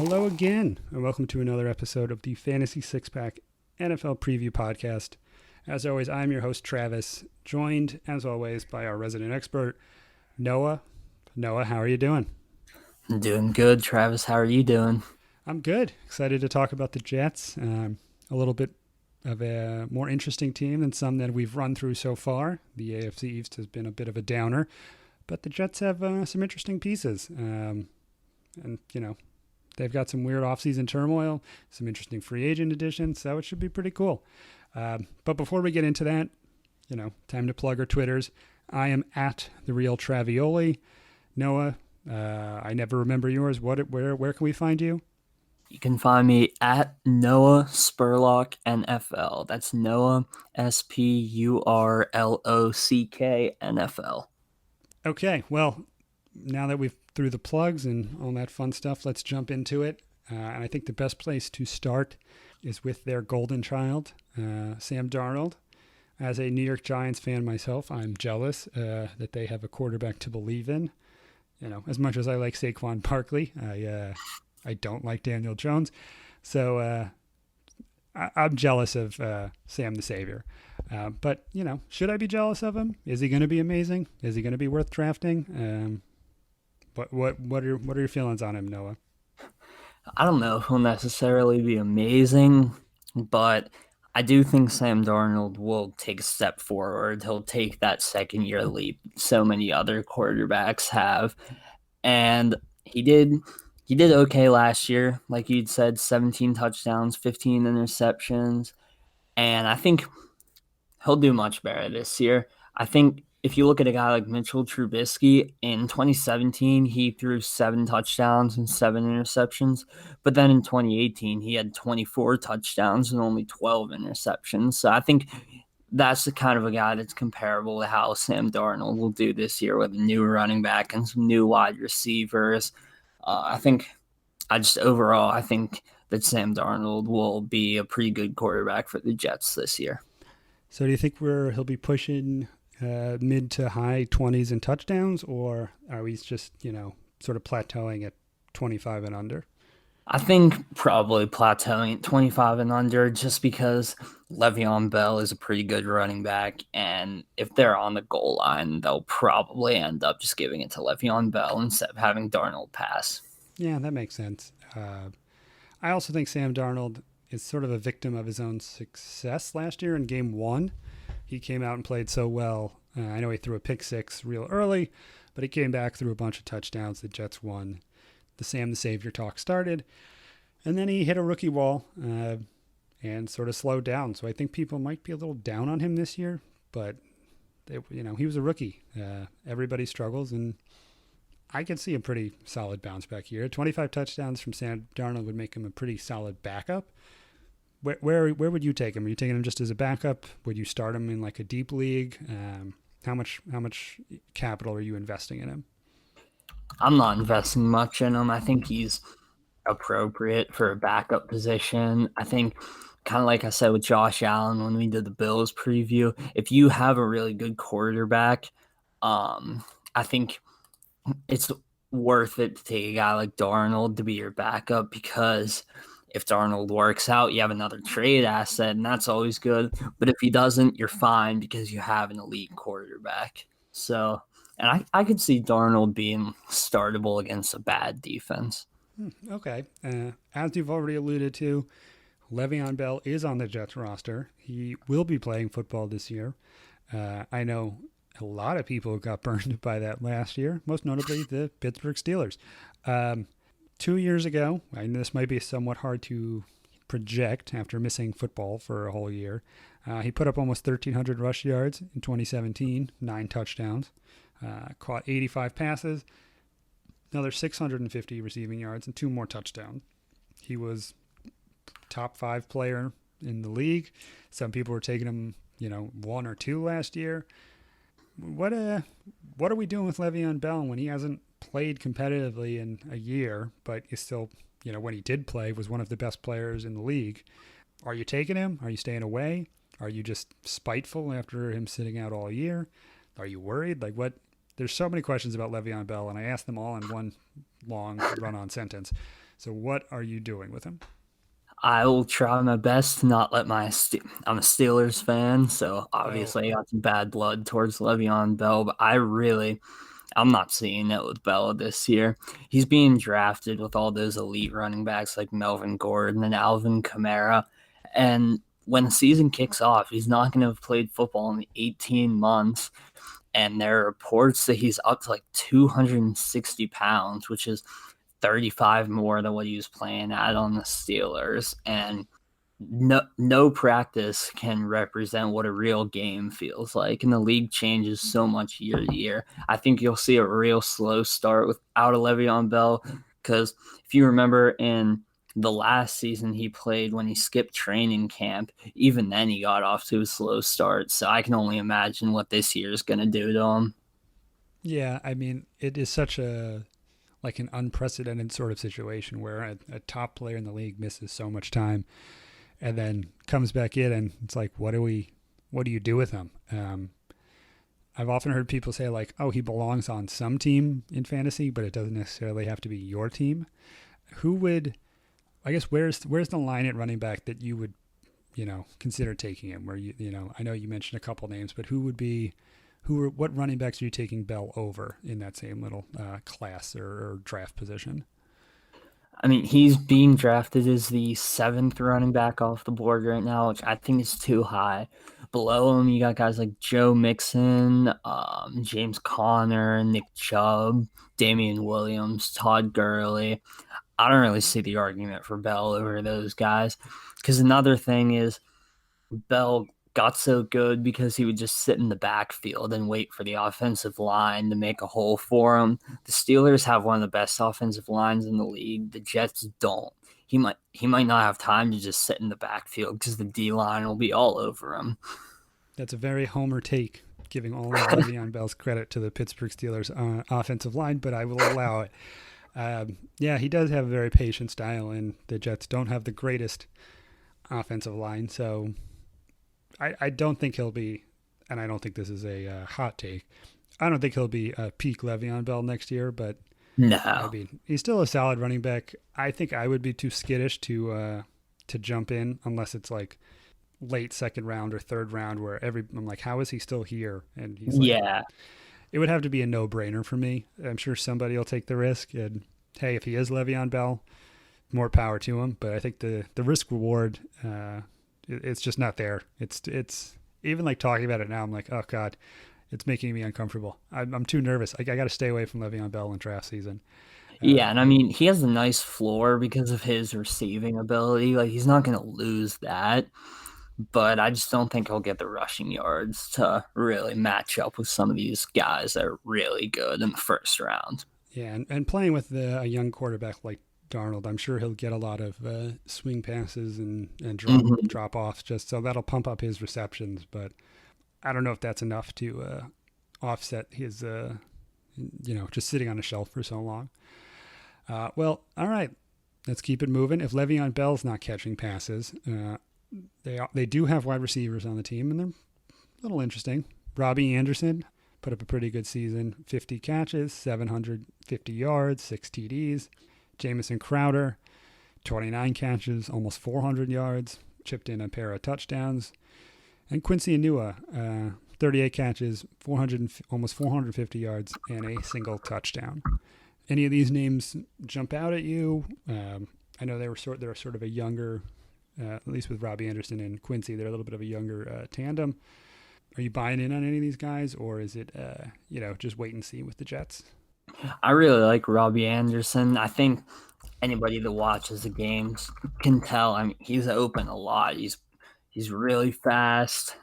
Hello again, and welcome to another episode of the Fantasy Six Pack NFL Preview Podcast. As always, I'm your host, Travis, joined, as always, by our resident expert, Noah. Noah, how are you doing? I'm doing good, Travis. How are you doing? I'm good. Excited to talk about the Jets. A little bit of a more interesting team than some that we've run through so far. The AFC East has been a bit of a downer, but the Jets have some interesting pieces. They've got some weird offseason turmoil, some interesting free agent additions, so it should be pretty cool. But before we get into that, time to plug our Twitters. I am at the real Travioli. Noah, I never remember yours. Where can we find you? You can find me at Noah Spurlock NFL. That's Noah Spurlock NFL. Okay, well, now that we've through the plugs and all that fun stuff, let's jump into it. And I think the best place to start is with their golden child, Sam Darnold. As a New York Giants fan myself, I'm jealous that they have a quarterback to believe in. As much as I like Saquon Barkley, I don't like Daniel Jones. So I'm jealous of Sam the Savior. But should I be jealous of him? Is he going to be amazing? Is he going to be worth drafting? What are your feelings on him, Noah? I don't know if he'll necessarily be amazing, but I do think Sam Darnold will take a step forward. He'll take that second year leap so many other quarterbacks have. And he did okay last year. Like you'd said, 17 touchdowns, 15 interceptions. And I think he'll do much better this year. I think if you look at a guy like Mitchell Trubisky in 2017, he threw 7 touchdowns and 7 interceptions. But then in 2018, he had 24 touchdowns and only 12 interceptions. So I think that's the kind of a guy that's comparable to how Sam Darnold will do this year with a new running back and some new wide receivers. I think that Sam Darnold will be a pretty good quarterback for the Jets this year. So do you think he'll be pushing mid to high 20s in touchdowns, or are we just sort of plateauing at 25 and under? I think probably plateauing at 25 and under just because Le'Veon Bell is a pretty good running back. And if they're on the goal line, they'll probably end up just giving it to Le'Veon Bell instead of having Darnold pass. Yeah, that makes sense. I also think Sam Darnold is sort of a victim of his own success last year in game one. He came out and played so well. I know he threw a pick six real early, but he came back, threw a bunch of touchdowns. The Jets won. The Sam the Savior talk started. And then he hit a rookie wall and sort of slowed down. So I think people might be a little down on him this year, but he was a rookie. Everybody struggles, and I can see a pretty solid bounce back year. 25 touchdowns from Sam Darnold would make him a pretty solid backup. Where would you take him? Are you taking him just as a backup? Would you start him in like a deep league? How much capital are you investing in him? I'm not investing much in him. I think he's appropriate for a backup position. I think, kind of like I said with Josh Allen when we did the Bills preview, if you have a really good quarterback, I think it's worth it to take a guy like Darnold to be your backup because if Darnold works out, you have another trade asset, and that's always good. But if he doesn't, you're fine because you have an elite quarterback. So, and I could see Darnold being startable against a bad defense. Okay. As you've already alluded to, Le'Veon Bell is on the Jets roster. He will be playing football this year. I know a lot of people got burned by that last year, most notably the Pittsburgh Steelers. 2 years ago, I know this might be somewhat hard to project after missing football for a whole year. He put up almost 1,300 rush yards in 2017, 9 touchdowns, caught 85 passes, another 650 receiving yards, and 2 more touchdowns. He was top 5 player in the league. Some people were taking him, 1 or 2 last year. What are we doing with Le'Veon Bell when he hasn't played competitively in a year, but is still, when he did play, was one of the best players in the league? Are you taking him? Are you staying away? Are you just spiteful after him sitting out all year? Are you worried? Like what? There's so many questions about Le'Veon Bell, and I asked them all in one long run-on sentence. So what are you doing with him? I will try my best to not let I'm a Steelers fan, so Oh, obviously I got some bad blood towards Le'Veon Bell, but I'm not seeing it with Bell this year. He's being drafted with all those elite running backs like Melvin Gordon and Alvin Kamara. And when the season kicks off, he's not going to have played football in 18 months. And there are reports that he's up to like 260 pounds, which is 35 more than what he was playing at on the Steelers. And no practice can represent what a real game feels like, and the league changes so much year to year. I think you'll see a real slow start without a Le'Veon Bell, because if you remember in the last season he played when he skipped training camp, even then he got off to a slow start. So I can only imagine what this year is going to do to him. yeah. I mean, it is such a like an unprecedented sort of situation where a top player in the league misses so much time and then comes back in, and it's like, what do you do with him? I've often heard people say like, oh, he belongs on some team in fantasy, but it doesn't necessarily have to be your team. Who would, I guess, where's the line at running back that you would, consider taking him? Where I know you mentioned a couple names, but what running backs are you taking Bell over in that same little class or draft position? I mean, he's being drafted as the seventh running back off the board right now, which I think is too high. Below him, you got guys like Joe Mixon, James Conner, Nick Chubb, Damian Williams, Todd Gurley. I don't really see the argument for Bell over those guys. Because another thing is, Bell got so good because he would just sit in the backfield and wait for the offensive line to make a hole for him. The Steelers have one of the best offensive lines in the league. The Jets don't. He might not have time to just sit in the backfield because the D line will be all over him. That's a very homer take, giving all of Le'Veon Bell's credit to the Pittsburgh Steelers offensive line, but I will allow it. Yeah, he does have a very patient style, and the Jets don't have the greatest offensive line, so I don't think he'll be, and I don't think this is a hot take. I don't think he'll be a peak Le'Veon Bell next year, but I No. mean, he's still a solid running back. I think I would be too skittish to jump in unless it's like late second round or third round where I'm like, how is he still here? And he's like, Yeah. it would have to be a no brainer for me. I'm sure somebody will take the risk. And hey, if he is Le'Veon Bell, more power to him. But I think the risk reward, it's just not there. It's even like talking about it now. I'm like, oh god, it's making me uncomfortable. I'm too nervous. I got to stay away from Le'Veon Bell in draft season. Yeah, and I mean, he has a nice floor because of his receiving ability. Like, he's not going to lose that, but I just don't think he'll get the rushing yards to really match up with some of these guys that are really good in the first round. Yeah, and playing with a young quarterback like Darnold, I'm sure he'll get a lot of swing passes and Mhm. drop offs, just so that'll pump up his receptions. But I don't know if that's enough to offset his, just sitting on a shelf for so long. Well, all right, let's keep it moving. If Le'Veon Bell's not catching passes, they do have wide receivers on the team, and they're a little interesting. Robbie Anderson put up a pretty good season, 50 catches, 750 yards, 6 TDs. Jamison Crowder, 29 catches, almost 400 yards, chipped in a pair of touchdowns. And Quincy Enua, 38 catches, 400, almost 450 yards, and a single touchdown. Any of these names jump out at you? I know they're sort of a younger, at least with Robbie Anderson and Quincy, they're a little bit of a younger tandem. Are you buying in on any of these guys, or is it just wait and see with the Jets? I really like Robbie Anderson. I think anybody that watches the games can tell. I mean, he's open a lot. He's really fast,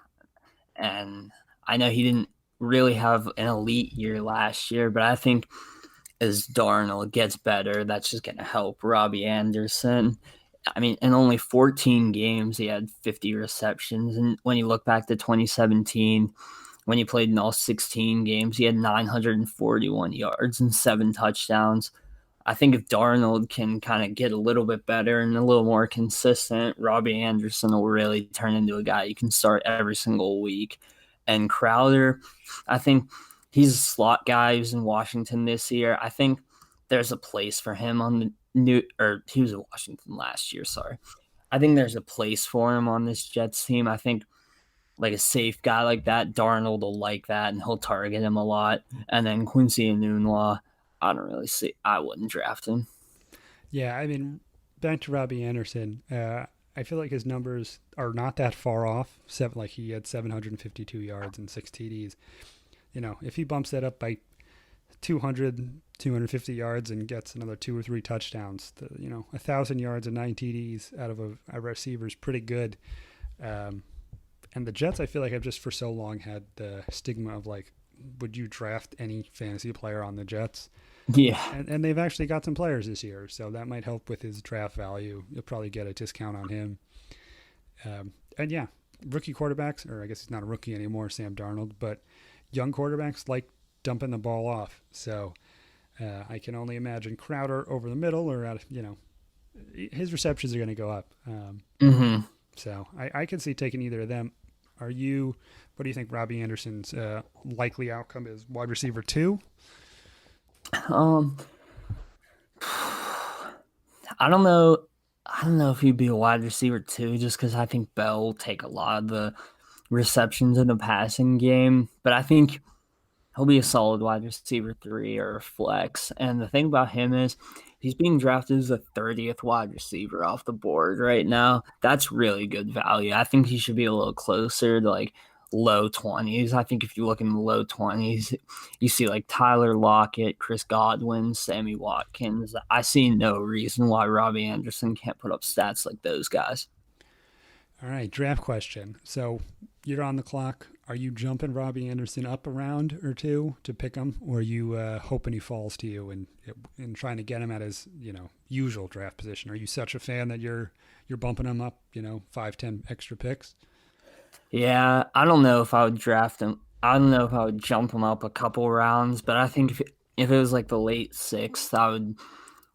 and I know he didn't really have an elite year last year, but I think as Darnold gets better, that's just going to help Robbie Anderson. I mean, in only 14 games, he had 50 receptions. And when you look back to 2017, when he played in all 16 games, he had 941 yards and 7 touchdowns. I think if Darnold can kind of get a little bit better and a little more consistent, Robbie Anderson will really turn into a guy you can start every single week. And Crowder, I think he's a slot guy who's in Washington this year. I think there's a place for him on the new, or he was in Washington last year, sorry. I think there's a place for him on this Jets team. I think like a safe guy like that, Darnold will like that and he'll target him a lot. And then Quincy Enunwa, I wouldn't draft him. Yeah, I mean, back to Robbie Anderson. I feel like his numbers are not that far off. Like he had 752 yards and 6 TDs. If he bumps that up by 200, 250 yards and gets another 2 or 3 touchdowns, 1,000 yards and 9 TDs out of a receiver is pretty good. And the Jets, I feel like, have just for so long had the stigma of like, would you draft any fantasy player on the Jets? Yeah. And they've actually got some players this year, so that might help with his draft value. You'll probably get a discount on him. And yeah, rookie quarterbacks, or I guess he's not a rookie anymore, Sam Darnold, but young quarterbacks like dumping the ball off. So I can only imagine Crowder over the middle or his receptions are going to go up. So I can see taking either of them. What do you think Robbie Anderson's likely outcome is? Wide receiver 2? I don't know. I don't know if he'd be a wide receiver 2, just because I think Bell will take a lot of the receptions in the passing game. But I think he'll be a solid wide receiver 3 or a flex. And the thing about him is he's being drafted as the 30th wide receiver off the board right now. That's really good value. I think he should be a little closer to like low 20s. I think if you look in the low 20s, you see like Tyler Lockett, Chris Godwin, Sammy Watkins. I see no reason why Robbie Anderson can't put up stats like those guys. All right, draft question. So you're on the clock. Are you jumping Robbie Anderson up a round or 2 to pick him, or are you hoping he falls to you and trying to get him at his usual draft position? Are you such a fan that you're bumping him up 5-10 extra picks? Yeah, I don't know if I would draft him. I don't know if I would jump him up a couple rounds, but I think if it was like the late 6th, I would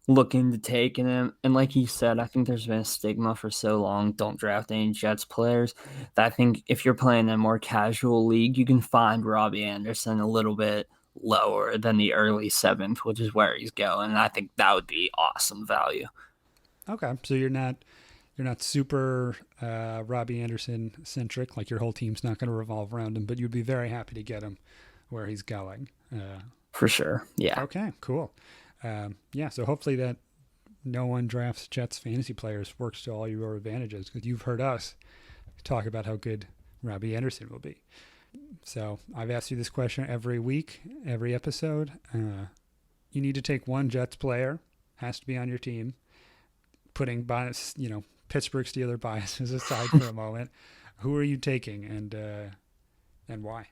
look into taking him. And like you said, I think there's been a stigma for so long, don't draft any Jets players, that I think if you're playing a more casual league, you can find Robbie Anderson a little bit lower than the early 7th, which is where he's going. And I think that would be awesome value. Okay, so you're not super Robbie Anderson centric, like your whole team's not going to revolve around him, but you'd be very happy to get him where he's going. For sure, yeah. Okay, cool. So hopefully that no one drafts Jets fantasy players works to all your advantages, because you've heard us talk about how good Robbie Anderson will be. So I've asked you this question every week, every episode. You need to take one Jets player, has to be on your team, putting bias, Pittsburgh Steelers biases aside for a moment. Who are you taking and why?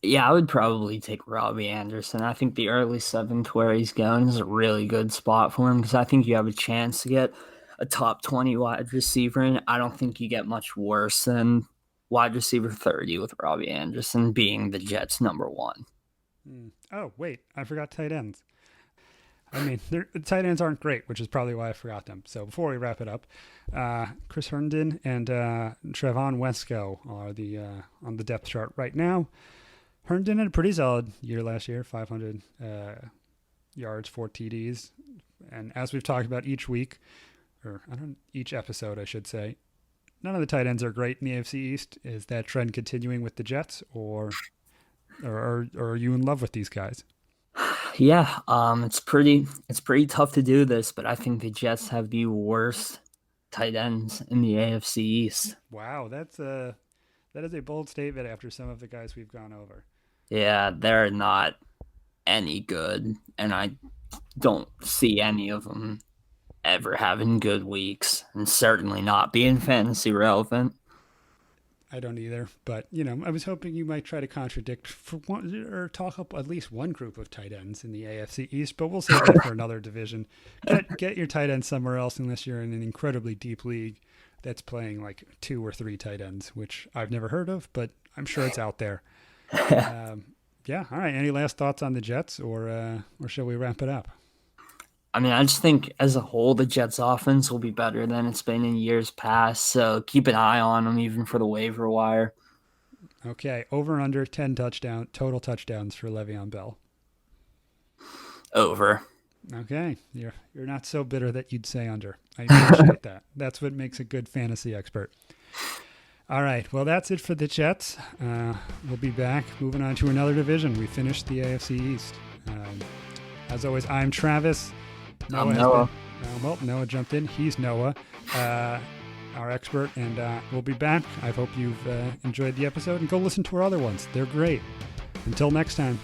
Yeah, I would probably take Robbie Anderson. I think the early 7th where he's going is a really good spot for him, because I think you have a chance to get a top 20 wide receiver, and I don't think you get much worse than wide receiver 30 with Robbie Anderson being the Jets' number 1. Oh, wait, I forgot tight ends. I mean, the tight ends aren't great, which is probably why I forgot them. So before we wrap it up, Chris Herndon and Trevon Wesco are on the depth chart right now. Herndon had a pretty solid year last year, 500 yards, 4 TDs. And as we've talked about each week, each episode, I should say, none of the tight ends are great in the AFC East. Is that trend continuing with the Jets, or are you in love with these guys? Yeah, it's pretty tough to do this, but I think the Jets have the worst tight ends in the AFC East. Wow, that is a bold statement after some of the guys we've gone over. Yeah, they're not any good, and I don't see any of them ever having good weeks, and certainly not being fantasy relevant. I don't either, but I was hoping you might try to contradict for one, or talk up at least one group of tight ends in the AFC East, but we'll save that for another division. Get your tight ends somewhere else, unless you're in an incredibly deep league that's playing like 2 or 3 tight ends, which I've never heard of, but I'm sure it's out there. Yeah. All right. Any last thoughts on the Jets, or shall we wrap it up? I mean, I just think as a whole, the Jets offense will be better than it's been in years past. So keep an eye on them, even for the waiver wire. Okay. Over under 10 total touchdowns for Le'Veon Bell. over. Okay, you're not so bitter that you'd say under. I appreciate that. That's what makes a good fantasy expert. All right, well, that's it for the Jets. We'll be back. Moving on to another division. We finished the AFC East. As always, I'm Travis. I'm Noah. Noah jumped in. He's Noah, our expert, and we'll be back. I hope you've enjoyed the episode, and go listen to our other ones. They're great. Until next time.